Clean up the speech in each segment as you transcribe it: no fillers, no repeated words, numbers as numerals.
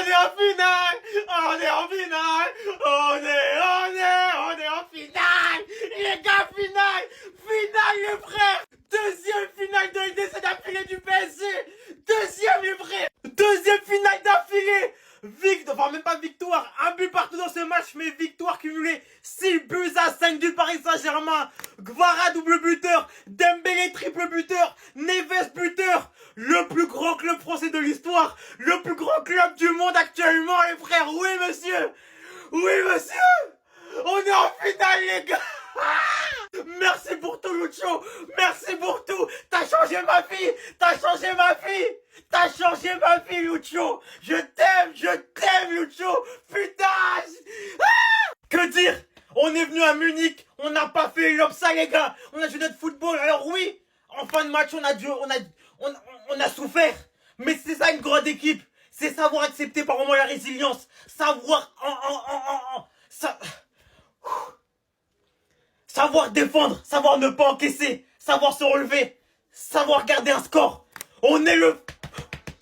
est en finale. On est en finale. On est en finale. Les gars, finale. Finale, les frères. Deuxième finale de LDC d'affilée du PSG. Deuxième, les frères. Deuxième finale d'affilée. Enfin, même pas victoire. Un but partout dans ce match, mais victoire cumulée. 6 buts à 5 du Paris Saint-Germain. Gvara double buteur. Dembélé triple buteur. Neves buteur. Le plus grand club français de l'histoire. Le plus grand club du monde actuellement, les frères. Oui, monsieur. Oui, monsieur. On est en finale, les gars. Merci pour tout, Lucho. Merci pour tout. T'as changé ma vie. T'as changé ma vie. T'as changé ma vie, Lucho. Je t'aime, Lucho. Putain. Que dire? On est venu à Munich. On n'a pas fait l'obsa, les gars. On a joué notre football. Alors oui, en fin de match, on a souffert. Mais c'est ça une grande équipe. C'est savoir accepter par moments la résilience. Savoir défendre, savoir ne pas encaisser, savoir se relever, savoir garder un score. On est le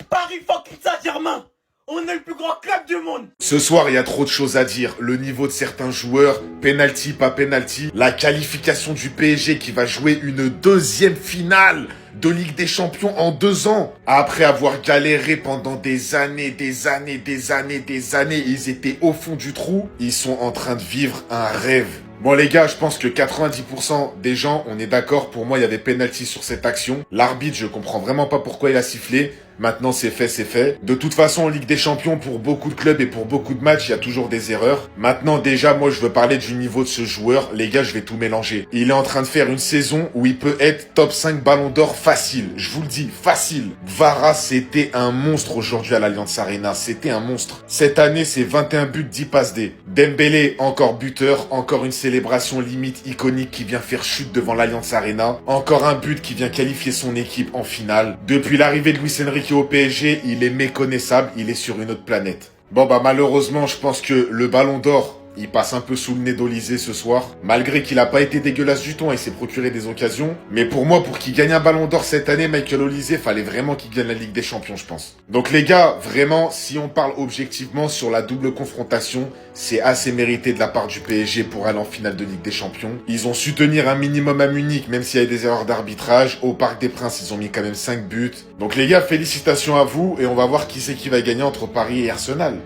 Paris fucking Saint-Germain. On est le plus grand club du monde. Ce soir, il y a trop de choses à dire. Le niveau de certains joueurs, penalty, pas penalty, la qualification du PSG qui va jouer une deuxième finale de Ligue des Champions en 2 ans. Après avoir galéré pendant des années, ils étaient au fond du trou. Ils sont en train de vivre un rêve. Bon les gars, je pense que 90% des gens, on est d'accord, pour moi il y avait penalty sur cette action. L'arbitre, je comprends vraiment pas pourquoi il a sifflé. Maintenant c'est fait, c'est fait. De toute façon, en Ligue des Champions, pour beaucoup de clubs et pour beaucoup de matchs, il y a toujours des erreurs. Maintenant déjà, moi je veux parler du niveau de ce joueur. Les gars, je vais tout mélanger. Il est en train de faire une saison où il peut être top 5 ballon d'or facile. Je vous le dis, facile. Gvara, c'était un monstre aujourd'hui à l'Allianz Arena. C'était un monstre. Cette année, c'est 21 buts, 10 passes D. Dembélé, encore buteur, encore une célébration limite iconique qui vient faire chute devant l'Allianz Arena. Encore un but qui vient qualifier son équipe en finale. Depuis l'arrivée de Luis Enrique au PSG, il est méconnaissable, il est sur une autre planète. Bon bah malheureusement, je pense que le ballon d'or, il passe un peu sous le nez d'Olysée ce soir. Malgré qu'il a pas été dégueulasse du tout, il s'est procuré des occasions. Mais pour moi, pour qu'il gagne un ballon d'or cette année, Michael Olysée, fallait vraiment qu'il gagne la Ligue des Champions, je pense. Donc les gars, vraiment, si on parle objectivement sur la double confrontation, c'est assez mérité de la part du PSG pour aller en finale de Ligue des Champions. Ils ont su tenir un minimum à Munich, même s'il y a eu des erreurs d'arbitrage. Au Parc des Princes, ils ont mis quand même 5 buts. Donc les gars, félicitations à vous et on va voir qui c'est qui va gagner entre Paris et Arsenal.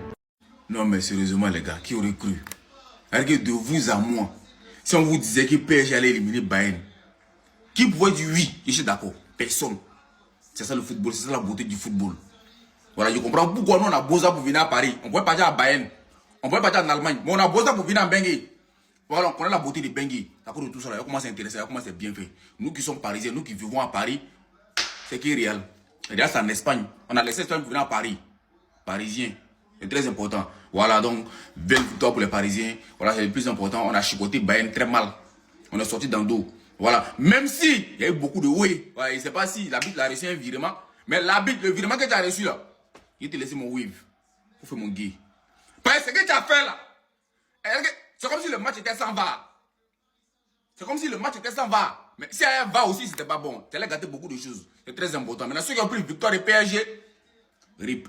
Non mais sérieusement les gars, qui aurait cru? Regardez, de vous à moi, si on vous disait que PSG allait éliminer Bayern, qui pouvait dire oui, je suis d'accord? Personne. C'est ça le football, c'est ça la beauté du football. Voilà, je comprends pourquoi nous on a besoin pour venir à Paris. On pouvait partir à Bayern, on pouvait partir en Allemagne, mais on a besoin pour venir à Bengue. Voilà, on connaît la beauté de Bengue. À cause de tout ça, là, comment c'est intéressant, comment c'est bien fait. Nous qui sommes parisiens, nous qui vivons à Paris, c'est qui est réel. Real, c'est en Espagne. On a laissé l'Espagne pour venir à Paris. Parisien. C'est très important. Voilà, donc, belle victoire pour les Parisiens. Voilà, c'est le plus important. On a chicoté Bayern très mal. On est sorti dans le dos. Voilà, même si il y a eu beaucoup de oui. Voilà, je ne sais pas si l'arbitre a reçu un virement. Mais l'arbitre, le virement que tu as reçu là, il t'a laissé mon wave pour faire mon gay. Parce que ce que tu as fait là, c'est comme si le match était sans VAR. C'est comme si le match était sans VAR. Mais si il y a un VAR aussi, c'était pas bon. Tu allais gâter beaucoup de choses. C'est très important. Maintenant, ceux qui ont pris une victoire de PSG, RIP.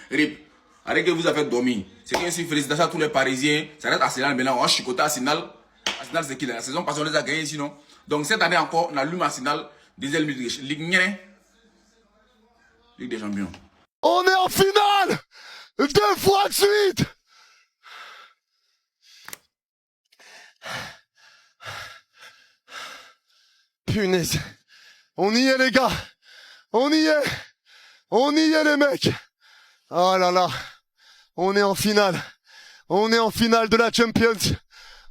RIP. Arrêtez que vous avez dormi. C'est qu'ainsi, félicitations à tous les Parisiens. Ça reste Arsenal maintenant. On a chicoté Arsenal. Arsenal, c'est qui la saison passée, on les a gagnés sinon. Donc cette année encore, on allume Arsenal. Deuxième Ligue des Champions. On est en finale 2 fois de suite. Punaise. On y est les gars. On y est. On y est les mecs. Oh là là. On est en finale. On est en finale de la Champions.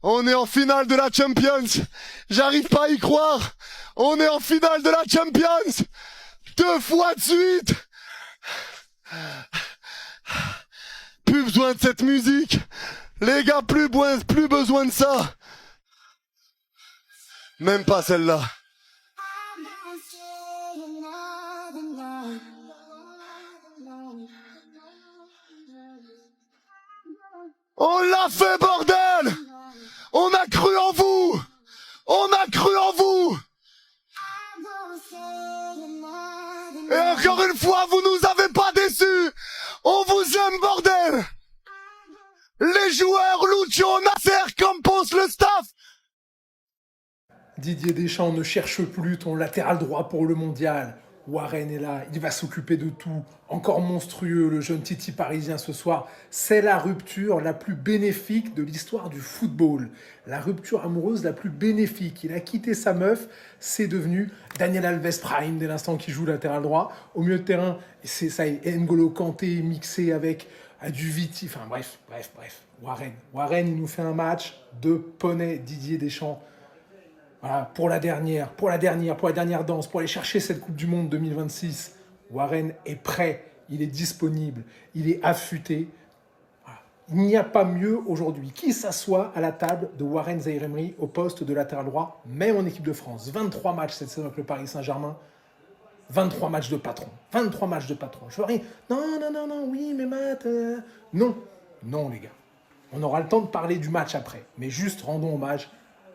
On est en finale de la Champions. J'arrive pas à y croire. On est en finale de la Champions. 2 fois de suite. Plus besoin de cette musique. Les gars, plus besoin de ça. Même pas celle-là. On l'a fait, bordel! On a cru en vous! On a cru en vous! Et encore une fois, vous nous avez pas déçus! On On vous aime, bordel! Les joueurs, Lucho, Nasser, Campos, le staff! Didier Deschamps ne cherche plus ton latéral droit pour le mondial. Warren est là, il va s'occuper de tout. Encore monstrueux, le jeune Titi parisien ce soir. C'est la rupture la plus bénéfique de l'histoire du football. La rupture amoureuse la plus bénéfique. Il a quitté sa meuf, c'est devenu Daniel Alves Prime dès l'instant qu'il joue latéral droit. Au milieu de terrain, c'est ça, N'Golo Kanté mixé avec du Viti. Enfin bref. Warren, il nous fait un match de poney, Didier Deschamps. Voilà, pour la dernière danse, pour aller chercher cette Coupe du Monde 2026. Warren est prêt, il est disponible, il est affûté. Voilà. Il n'y a pas mieux aujourd'hui qui s'assoit à la table de Warren Zaïre-Emery au poste de latéral droit, même en équipe de France. 23 matchs cette saison avec le Paris Saint-Germain, 23 matchs de patron. 23 matchs de patron. Je veux rien. Non, oui, mais Matt... Non, les gars. On aura le temps de parler du match après, mais juste rendons hommage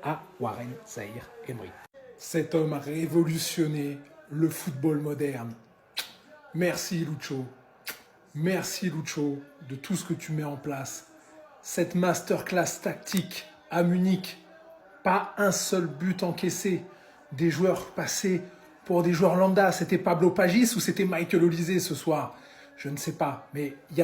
à Warren Zaïre-Emery. Cet homme a révolutionné le football moderne. Merci Lucho. Merci Lucho de tout ce que tu mets en place. Cette masterclass tactique à Munich. Pas un seul but encaissé. Des joueurs passés pour des joueurs lambda. C'était Pablo Pagis ou c'était Michael Olise ce soir? Je ne sais pas, mais il y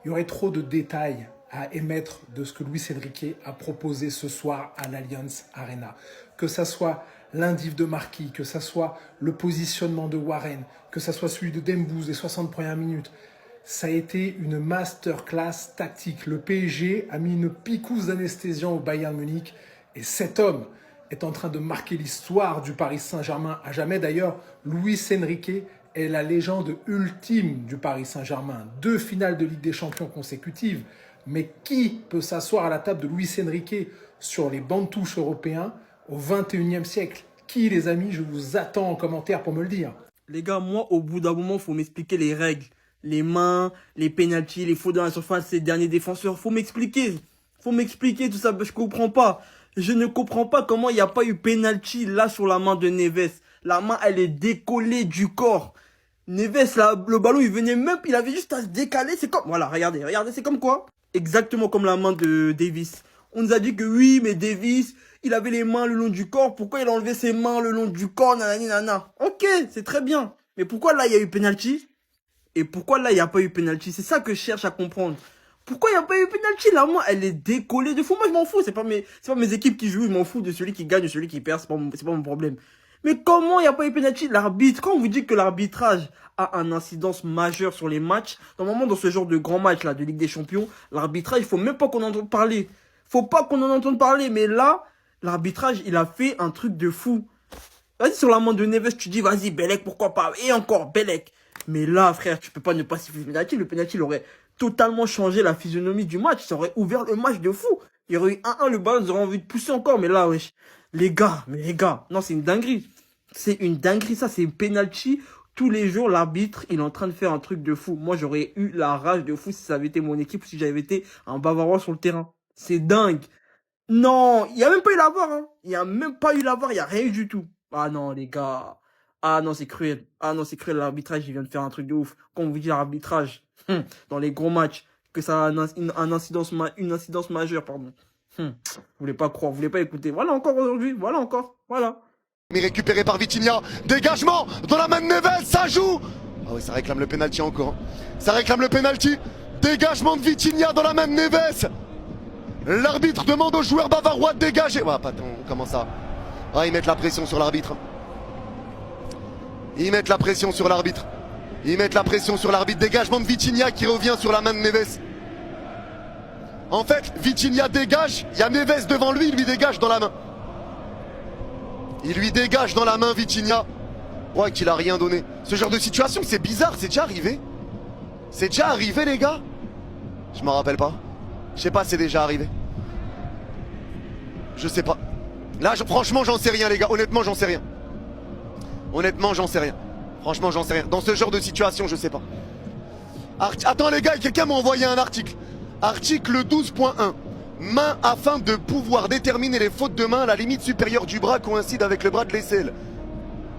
aurait trop de détails à émettre de ce que Luis Enrique a proposé ce soir à l'Allianz Arena. Que ça soit l'indiv de Marquis, que ça soit le positionnement de Warren, que ça soit celui de Dembouz, les 60 premières minutes. Ça a été une masterclass tactique. Le PSG a mis une picouse d'anesthésiant au Bayern Munich et cet homme est en train de marquer l'histoire du Paris Saint-Germain à jamais. D'ailleurs, Luis Enrique est la légende ultime du Paris Saint-Germain. 2 finales de Ligue des Champions consécutives. Mais qui peut s'asseoir à la table de Luis Enrique sur les bancs de touche européens au 21e siècle? Qui, les amis? Je vous attends en commentaire pour me le dire. Les gars, moi, au bout d'un moment, il faut m'expliquer les règles. Les mains, les pénaltys, les fautes dans la surface, ces derniers défenseurs. Faut m'expliquer tout ça. Je comprends pas. Je ne comprends pas comment il n'y a pas eu pénalty là sur la main de Neves. La main, elle est décollée du corps. Neves, là, le ballon, il avait juste à se décaler. C'est comme, voilà, regardez, c'est comme quoi? Exactement comme la main de Davis. On nous a dit que oui, mais Davis, il avait les mains le long du corps. Pourquoi il a enlevé ses mains le long du corps, nanani, nana? Ok, c'est très bien. Mais pourquoi là, il y a eu penalty? Et pourquoi là, il n'y a pas eu penalty? C'est ça que je cherche à comprendre. Pourquoi il n'y a pas eu penalty? La main, elle est décollée de fou. Moi, je m'en fous. C'est pas mes équipes qui jouent. Je m'en fous de celui qui gagne, de celui qui perd. C'est pas mon problème. Mais comment il n'y a pas eu penalty? L'arbitre, quand on vous dit que l'arbitrage a une incidence majeure sur les matchs, normalement dans ce genre de grands matchs là de Ligue des Champions, l'arbitrage, il faut même pas qu'on en entende parler. Faut pas qu'on en entende parler, mais là, l'arbitrage, il a fait un truc de fou. Vas-y, sur la main de Neves, tu dis, vas-y, Belek, pourquoi pas? Et encore, Belek. Mais là, frère, tu peux pas ne pas siffler le penalty. Le penalty, il aurait totalement changé la physionomie du match. Ça aurait ouvert le match de fou. Il y aurait eu 1-1, le ballon, ils auraient envie de pousser encore. Mais là, wesh, les gars, non, c'est une dinguerie. C'est une dinguerie, ça, c'est une penalty. Tous les jours, l'arbitre, il est en train de faire un truc de fou. Moi, j'aurais eu la rage de fou si ça avait été mon équipe, si j'avais été un Bavarois sur le terrain. C'est dingue. Non, il n'y a même pas eu la VAR, hein. Il n'y a même pas eu la VAR, il n'y a rien eu du tout. Ah non, les gars. Ah non, c'est cruel. L'arbitrage, il vient de faire un truc de ouf. Quand on vous dit l'arbitrage, dans les gros matchs, que ça a une incidence majeure, pardon. Vous voulez pas croire, vous voulez pas écouter. Voilà encore aujourd'hui, voilà. Mais récupéré par Vitinha, dégagement dans la main de Neves, ça joue. Ah oui, ça réclame le penalty encore. Ça réclame le penalty. Dégagement de Vitinha dans la main de Neves. L'arbitre demande aux joueurs bavarois de dégager. Ouais, attends, comment ça? Ah, ils mettent la pression sur l'arbitre. Ils mettent la pression sur l'arbitre. Dégagement de Vitinha qui revient sur la main de Neves. En fait, Vitinha dégage, il y a Neves devant lui, il lui dégage dans la main. Vitinha. Ouais, qu'il a rien donné. Ce genre de situation, c'est bizarre, c'est déjà arrivé. Les gars. Je m'en rappelle pas. Je sais pas, c'est déjà arrivé. Je sais pas. Là, franchement, j'en sais rien, les gars. Honnêtement, j'en sais rien. Franchement, j'en sais rien. Dans ce genre de situation, je sais pas. Attends, les gars, quelqu'un m'a envoyé un article. Article 12.1. Main afin de pouvoir déterminer les fautes de main à la limite supérieure du bras coïncide avec le bras de l'aisselle.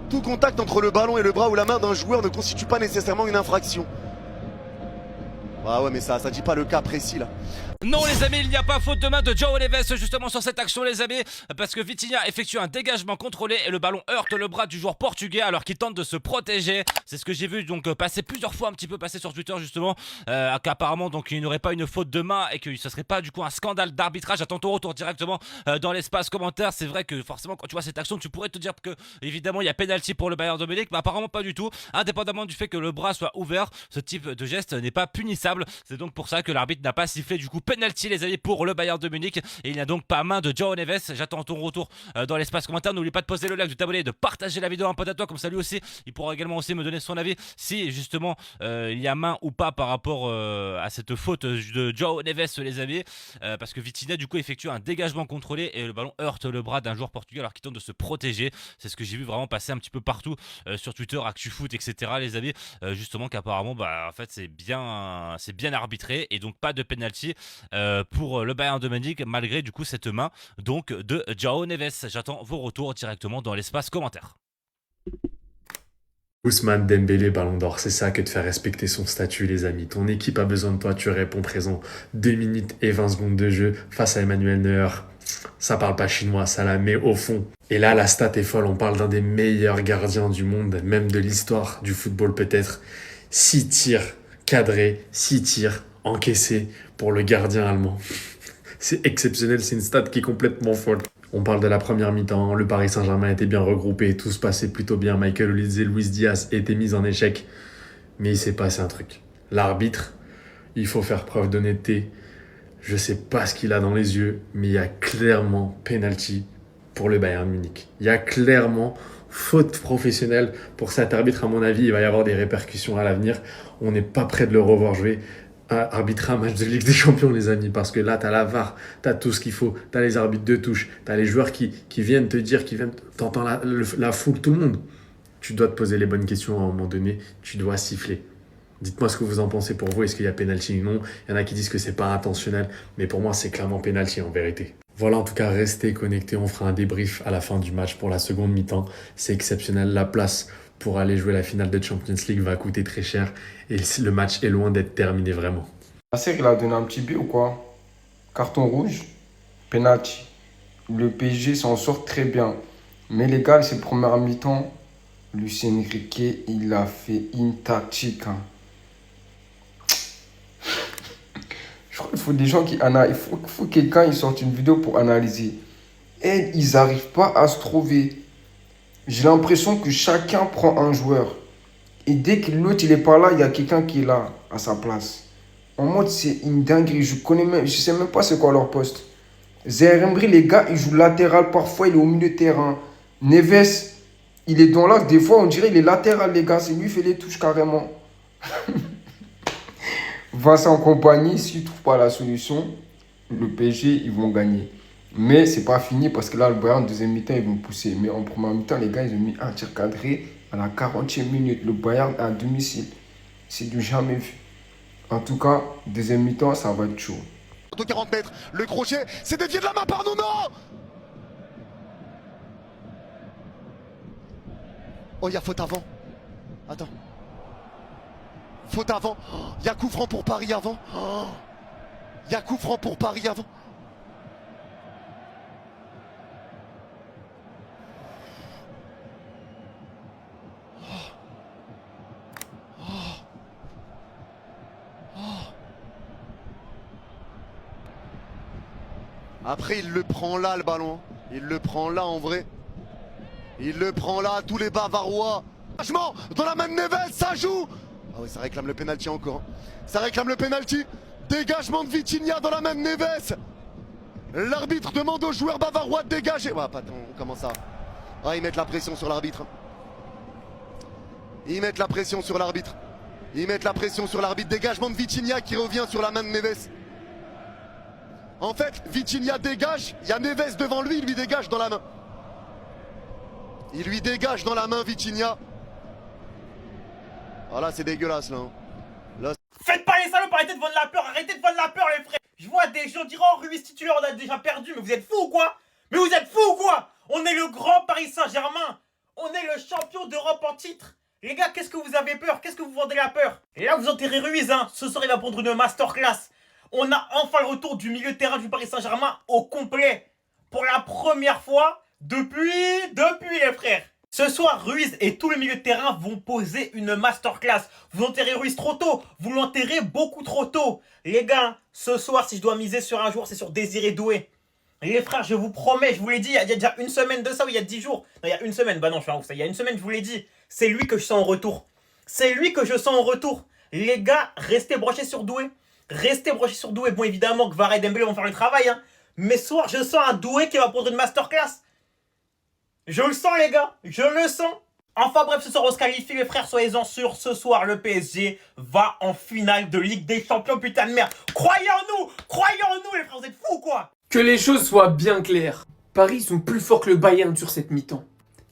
Tout contact entre le ballon et le bras ou la main d'un joueur ne constitue pas nécessairement une infraction. Ah ouais, mais ça dit pas le cas précis là. Non les amis, il n'y a pas faute de main de João Neves justement sur cette action les amis, parce que Vitinha effectue un dégagement contrôlé et le ballon heurte le bras du joueur portugais alors qu'il tente de se protéger. C'est ce que j'ai vu donc passer plusieurs fois, un petit peu passer sur Twitter justement, qu'apparemment donc il n'y aurait pas une faute de main et que ce serait pas du coup un scandale d'arbitrage. Attends ton retour directement dans l'espace commentaire. C'est vrai que forcément quand tu vois cette action tu pourrais te dire que évidemment il y a pénalty pour le Bayern de Munich, mais apparemment pas du tout. Indépendamment du fait que le bras soit ouvert, ce type de geste n'est pas punissable. C'est donc pour ça que l'arbitre n'a pas sifflé du coup penalty les amis pour le Bayern de Munich, et il n'y a donc pas main de João Neves. J'attends ton retour dans l'espace commentaire. N'oublie pas de poser le like, de t'abonner, de partager la vidéo à un pote à toi, comme ça lui aussi il pourra également aussi me donner son avis si justement il y a main ou pas par rapport à cette faute de João Neves les amis, parce que Vitinha du coup effectue un dégagement contrôlé et le ballon heurte le bras d'un joueur portugais alors qu'il tente de se protéger. C'est ce que j'ai vu vraiment passer un petit peu partout sur Twitter, ActuFoot, etc. les amis, justement qu'apparemment en fait c'est bien arbitré et donc pas de penalty pour le Bayern de Munich malgré du coup cette main donc de João Neves. J'attends vos retours directement dans l'espace commentaire. Ousmane Dembélé, Ballon d'Or, c'est ça que de faire respecter son statut les amis. Ton équipe a besoin de toi, tu réponds présent. 2 minutes et 20 secondes de jeu face à Emmanuel Neuer. Ça parle pas chinois, ça la met au fond. Et là, la stat est folle, on parle d'un des meilleurs gardiens du monde, même de l'histoire du football peut-être. 6 tirs cadrés, 6 tirs encaissés pour le gardien allemand. C'est exceptionnel, c'est une stat qui est complètement folle. On parle de la première mi-temps, le Paris Saint-Germain était bien regroupé, tout se passait plutôt bien. Michael Olise et Luis Diaz étaient mis en échec. Mais il s'est passé un truc. L'arbitre, il faut faire preuve d'honnêteté. Je sais pas ce qu'il a dans les yeux, mais il y a clairement penalty pour le Bayern Munich. Il y a clairement faute professionnelle pour cet arbitre. À mon avis, il va y avoir des répercussions à l'avenir. On n'est pas prêt de le revoir jouer. Arbitrer un match de Ligue des Champions les amis, parce que là t'as la VAR, t'as tout ce qu'il faut, t'as les arbitres de touche, t'as les joueurs qui viennent te dire, t'entends la foule, tout le monde. Tu dois te poser les bonnes questions à un moment donné, tu dois siffler. Dites-moi ce que vous en pensez pour vous, est-ce qu'il y a pénalty ou non? Il y en a qui disent que c'est pas intentionnel, mais pour moi c'est clairement pénalty en vérité. Voilà, en tout cas restez connectés, on fera un débrief à la fin du match pour la seconde mi-temps, c'est exceptionnel, la place pour aller jouer la finale de Champions League va coûter très cher et le match est loin d'être terminé vraiment. Nasser, il a donné un petit but ou quoi? Carton rouge, penalty. Le PSG s'en sort très bien. Mais les gars, ces premières mi-temps, Lucien Enrique, il a fait une tactique. Je crois qu'il faut des gens qui analysent. Il faut que quelqu'un il sorte une vidéo pour analyser. Et ils n'arrivent pas à se trouver. J'ai l'impression que chacun prend un joueur. Et dès que l'autre il est pas là, il y a quelqu'un qui est là à sa place. En mode c'est une dinguerie. Je sais même pas c'est quoi leur poste. Zaïre Emery, les gars, il joue latéral parfois, il est au milieu de terrain. Neves, il est dans l'axe. Des fois, on dirait il est latéral, les gars. C'est lui qui fait les touches carrément. Vincent Kompany, s'il ne trouve pas la solution, le PSG, ils vont gagner. Mais c'est pas fini parce que là, le Bayern, en deuxième mi-temps, ils vont pousser. Mais en première mi-temps, les gars, ils ont mis un tir cadré à la 40e minute. Le Bayern à domicile. C'est du jamais vu. En tout cas, deuxième mi-temps, ça va être chaud. 40 mètres, le crochet, c'est dévié de la main par Nuno. Oh, il y a faute avant. Attends. Faute avant. Il y a coup franc pour Paris avant. Il y a coup franc pour Paris avant. Après, il le prend là, le ballon. Il le prend là, en vrai. Il le prend là, tous les Bavarois. Franchement, dans la main de Neves, ça joue. Ah oui, ça réclame le pénalty encore. Ça réclame le pénalty. Dégagement de Vitinha dans la main de Neves. L'arbitre demande aux joueurs bavarois de dégager. Ouais, attends, on commence à... Ah, ils mettent la pression sur l'arbitre. Ils mettent la pression sur l'arbitre. Ils mettent la pression sur l'arbitre. Dégagement de Vitinha qui revient sur la main de Neves. En fait, Vitinha dégage, il y a Neves devant lui, il lui dégage dans la main. Il lui dégage dans la main, Vitinha. Ah là, c'est dégueulasse, là. Là, Faites pas les salopes, arrêtez de vendre la peur, arrêtez de vendre la peur les frères. Je vois des gens dire oh Ruiz titulaire, on a déjà perdu, mais vous êtes fous ou quoi? Mais vous êtes fous ou quoi? On est le grand Paris Saint-Germain. On est le champion d'Europe en titre. Les gars, qu'est-ce que vous avez peur? Qu'est-ce que vous vendez la peur? Et là, vous enterrez Ruiz, hein. Ce soir, il va prendre une masterclass. On a enfin le retour du milieu de terrain du Paris Saint-Germain au complet. Pour la première fois depuis les frères. Ce soir, Ruiz et tout le milieu de terrain vont poser une masterclass. Vous enterrez Ruiz trop tôt. Vous l'enterrez beaucoup trop tôt. Les gars, ce soir, si je dois miser sur un joueur, c'est sur Désiré Doué. Les frères, je vous promets, je vous l'ai dit, il y a déjà une semaine de ça ou il y a 10 jours. Non, il y a une semaine, bah non, je suis un ouf, ça. Il y a une semaine, je vous l'ai dit. C'est lui que je sens en retour. C'est lui que je sens en retour. Les gars, restez brochés sur Doué. Restez brochés sur Doué. Bon, évidemment que Varane et Dembélé vont faire le travail, hein. Mais ce soir, je sens un Doué qui va prendre une masterclass. Je le sens, les gars. Je le sens. Enfin bref, ce soir, on se qualifie, les frères. Soyez-en sûrs. Ce soir, le PSG va en finale de Ligue des Champions, putain de merde. Croyez en nous. Croyez en nous, les frères. Vous êtes fous, quoi. Que les choses soient bien claires. Paris sont plus forts que le Bayern sur cette mi-temps.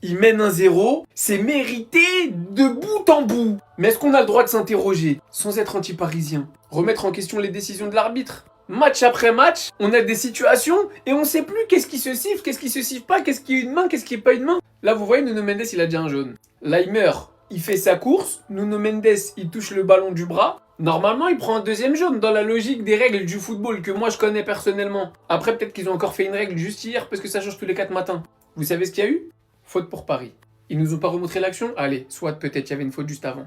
Ils mènent 1-0, c'est mérité de bout en bout. Mais est-ce qu'on a le droit de s'interroger, sans être anti-parisien, remettre en question les décisions de l'arbitre? Match après match, on a des situations et on sait plus qu'est-ce qui se siffle, qu'est-ce qui se siffle pas, qu'est-ce qui est une main, qu'est-ce qui est pas une main. Là, vous voyez, Nuno Mendes, il a déjà un jaune. Là, il meurt. Il fait sa course, Nuno Mendes, il touche le ballon du bras. Normalement, il prend un deuxième jaune dans la logique des règles du football que moi je connais personnellement. Après, peut-être qu'ils ont encore fait une règle juste hier parce que ça change tous les 4 matins. Vous savez ce qu'il y a eu? Faute pour Paris. Ils nous ont pas remontré l'action? Allez, soit peut-être il y avait une faute juste avant.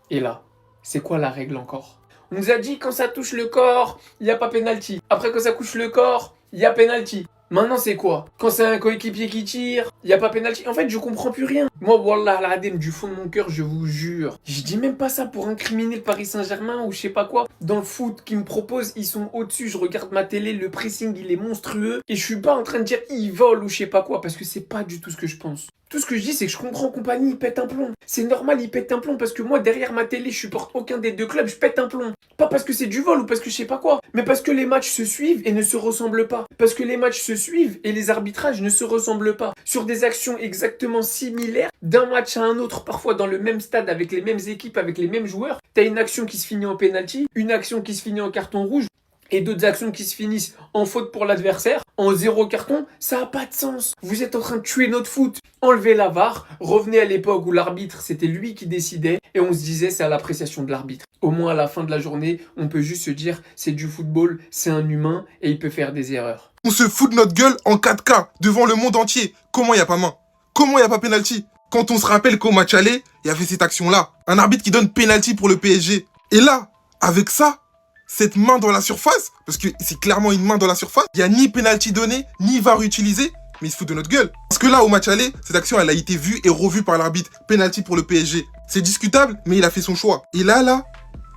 Et là, c'est quoi la règle encore? On nous a dit quand ça touche le corps, il n'y a pas pénalty. Après quand ça touche le corps, il y a pénalty. Maintenant c'est quoi? Quand c'est un coéquipier qui tire, il n'y a pas pénalty. En fait, je comprends plus rien. Moi, wallah l'adem, du fond de mon cœur, je vous jure. Je dis même pas ça pour incriminer le Paris Saint-Germain ou je sais pas quoi. Dans le foot qu'ils me proposent, ils sont au-dessus. Je regarde ma télé, le pressing, il est monstrueux. Et je suis pas en train de dire ils volent ou je sais pas quoi, parce que c'est pas du tout ce que je pense. Tout ce que je dis, c'est que je comprends Compagnie, il pète un plomb. C'est normal, il pète un plomb parce que moi, derrière ma télé, je supporte aucun des deux clubs, je pète un plomb. Pas parce que c'est du vol ou parce que je sais pas quoi, mais parce que les matchs se suivent et ne se ressemblent pas. Parce que les matchs se suivent et les arbitrages ne se ressemblent pas. Sur des actions exactement similaires, d'un match à un autre, parfois dans le même stade, avec les mêmes équipes, avec les mêmes joueurs, t'as une action qui se finit en pénalty, une action qui se finit en carton rouge, et d'autres actions qui se finissent en faute pour l'adversaire, en 0 carton, ça a pas de sens. Vous êtes en train de tuer notre foot. Enlevez la VAR, revenez à l'époque où l'arbitre, c'était lui qui décidait, et on se disait c'est à l'appréciation de l'arbitre. Au moins à la fin de la journée, on peut juste se dire c'est du football, c'est un humain, et il peut faire des erreurs. On se fout de notre gueule en 4K, devant le monde entier. Comment y a pas main? Comment y a pas penalty? Quand on se rappelle qu'au match aller, il y avait cette action-là. Un arbitre qui donne penalty pour le PSG. Et là, avec ça, cette main dans la surface, parce que c'est clairement une main dans la surface, il n'y a ni penalty donné, ni VAR utilisé, mais il se fout de notre gueule. Parce que là, au match aller, cette action, elle a été vue et revue par l'arbitre. Penalty pour le PSG. C'est discutable, mais il a fait son choix. Et là,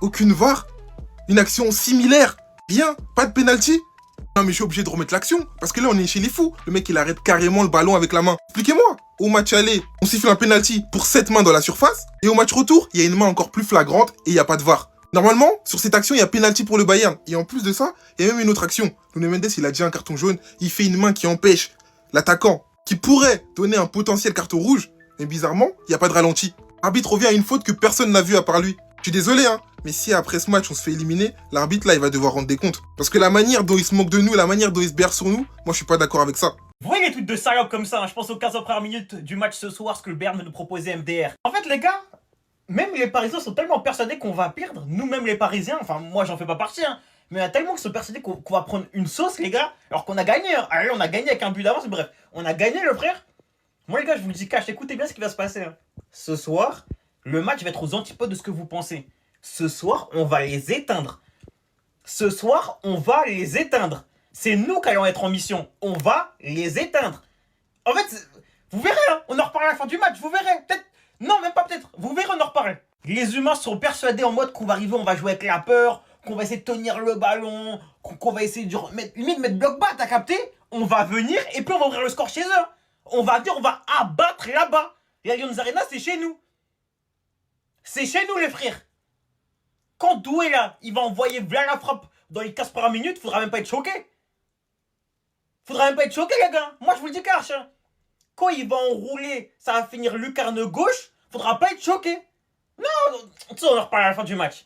aucune VAR, une action similaire, rien, pas de penalty. Non mais je suis obligé de remettre l'action, parce que là on est chez les fous. Le mec il arrête carrément le ballon avec la main. Expliquez-moi, au match aller, on siffle un penalty pour cette main dans la surface, et au match retour, il y a une main encore plus flagrante et il n'y a pas de VAR. Normalement, sur cette action, il y a penalty pour le Bayern. Et en plus de ça, il y a même une autre action. Nuno Mendes, il a déjà un carton jaune, il fait une main qui empêche l'attaquant, qui pourrait donner un potentiel carton rouge, mais bizarrement, il n'y a pas de ralenti. L'arbitre revient à une faute que personne n'a vue à part lui. Je suis désolé, hein, mais si après ce match on se fait éliminer, l'arbitre là il va devoir rendre des comptes. Parce que la manière dont il se moque de nous, la manière dont il se berce sur nous, moi je suis pas d'accord avec ça. Vous voyez les trucs de salope comme ça, hein. Je pense aux 15 premières minutes du match ce soir, ce que le Bayern va nous proposer MDR. En fait les gars, même les Parisiens sont tellement persuadés qu'on va perdre, nous-mêmes les Parisiens, enfin moi j'en fais pas partie, hein, mais il y en a tellement qui sont persuadés qu'on va prendre une sauce les gars, alors qu'on a gagné, hein. Alors là on a gagné avec un but d'avance, bref, on a gagné le frère. Moi les gars je vous le dis cash, écoutez bien ce qui va se passer, hein. Ce soir, le match va être aux antipodes de ce que vous pensez. Ce soir, on va les éteindre. Ce soir, on va les éteindre. C'est nous qui allons être en mission. On va les éteindre. En fait, vous verrez, hein, on en reparle à la fin du match, vous verrez. Peut-être, non, même pas peut-être. Vous verrez, on en reparle. Les humains sont persuadés en mode qu'on va arriver, on va jouer avec la peur, qu'on va essayer de tenir le ballon, qu'on va essayer de mettre bloc bas, t'as capté? On va venir et puis on va ouvrir le score chez eux. On va dire, on va abattre là-bas. Et Allianz Arena, c'est chez nous. C'est chez nous, les frères. Quand Doué là, il va envoyer v'là la frappe dans les 15 premières minutes, faudra même pas être choqué. Faudra même pas être choqué les gars. Moi je vous le dis cash, hein. Quand il va enrouler, ça va finir lucarne gauche, faudra pas être choqué. Non, on en reparle à la fin du match.